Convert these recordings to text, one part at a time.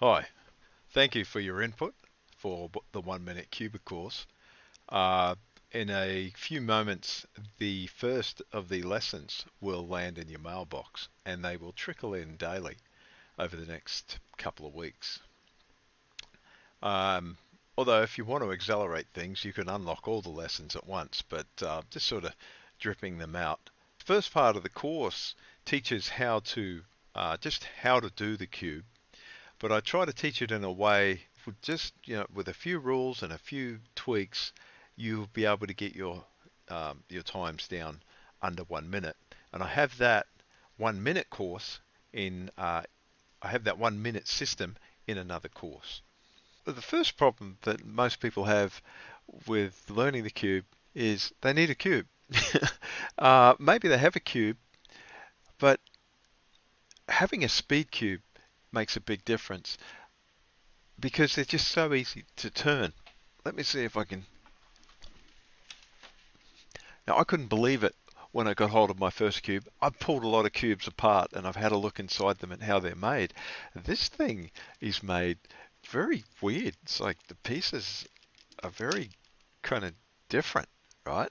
Hi, thank you for your input for the 1 Minute Cuba course. Uh, in a few moments, the first of the lessons will land in your mailbox and they will trickle in daily over the next couple of weeks. Um, Although if you want to accelerate things, you can unlock all the lessons at once, but just sort of dripping them out. The first part of the course teaches just how to do the cube, but I try to teach it in a way with just with a few rules and a few tweaks, you'll be able to get your times down under 1 minute. And I have that 1 minute course in I have that 1 minute system in another course. The first problem that most people have with learning the cube is they need a cube. Maybe they have a cube, but having a speed cube makes a big difference because they're just so easy to turn. Let me see if I can. Now, I couldn't believe it when I got hold of my first cube. I've pulled a lot of cubes apart and I've had a look inside them and how they're made. This thing is made very weird. It's like the pieces are very kind of different, right?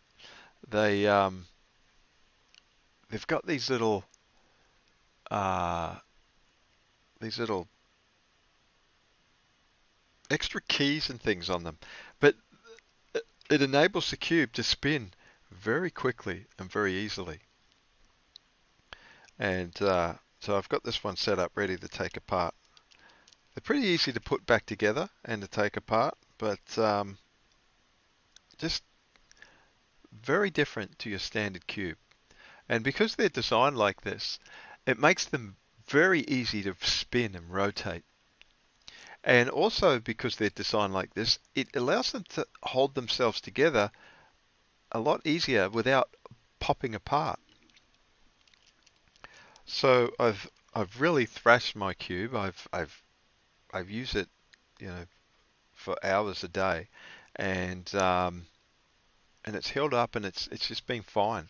They they've got uh, these little extra keys and things on them, but it enables the cube to spin very quickly and very easily. And so I've got this one set up ready to take apart. They're pretty easy to put back together and to take apart, but just very different to your standard cube. And because they're designed like this, it makes them very easy to spin and rotate. And also because they're designed like this, it allows them to hold themselves together a lot easier without popping apart. So I've really thrashed my cube. I've used it, you know, for hours a day, and and it's held up and it's just been fine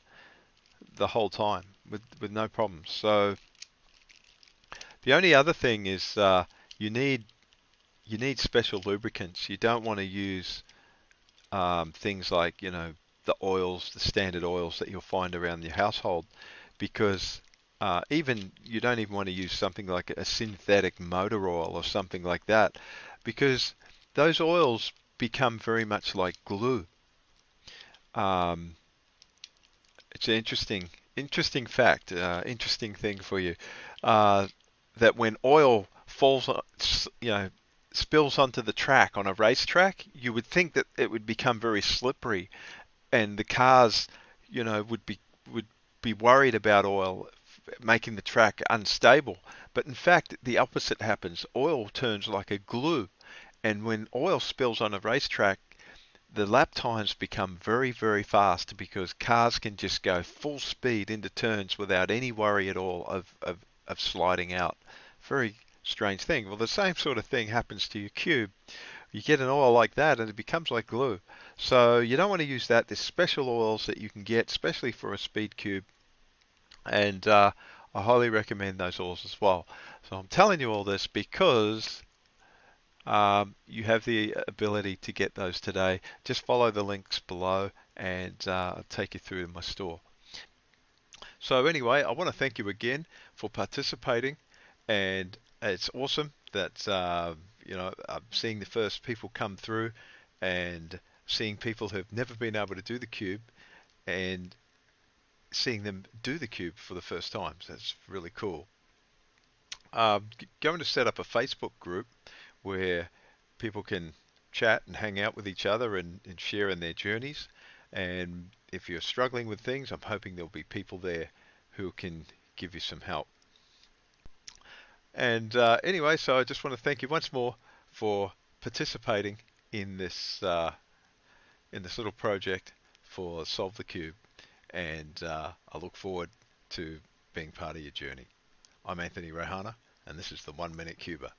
the whole time with no problems. So the only other thing is you need you need special lubricants. You don't want to use things like the oils, the standard oils that you'll find around your household, because even you don't even want to use something like a synthetic motor oil or something like that, because those oils become very much like glue. Um, it's an interesting fact, interesting thing for you, uh, that when oil falls, spills onto the track on a racetrack, you would think that it would become very slippery, and the cars, would be worried about oil making the track unstable. But in fact, the opposite happens. Oil turns like a glue, and when oil spills on a racetrack, the lap times become very, very fast because cars can just go full speed into turns without any worry at all of sliding out. Very strange thing. Well, the same sort of thing happens to your cube. You get an oil like that and it becomes like glue. So you don't want to use that. There's special oils that you can get, especially for a speed cube, and I highly recommend those oils as well. So I'm telling you all this because you have the ability to get those today. Just follow the links below and I'll take you through my store. So anyway, I want to thank you again for participating, and it's awesome that I'm seeing the first people come through and seeing people who've never been able to do the cube and seeing them do the cube for the first time. So that's really cool. Going to set up a Facebook group where people can chat and hang out with each other and share in their journeys. And if you're struggling with things, I'm hoping there'll be people there who can give you some help. And anyway, so I just want to thank you once more for participating in this little project for Solve the Cube. And I look forward to being part of your journey. I'm Anthony Rohana, and this is the 1 Minute Cuber.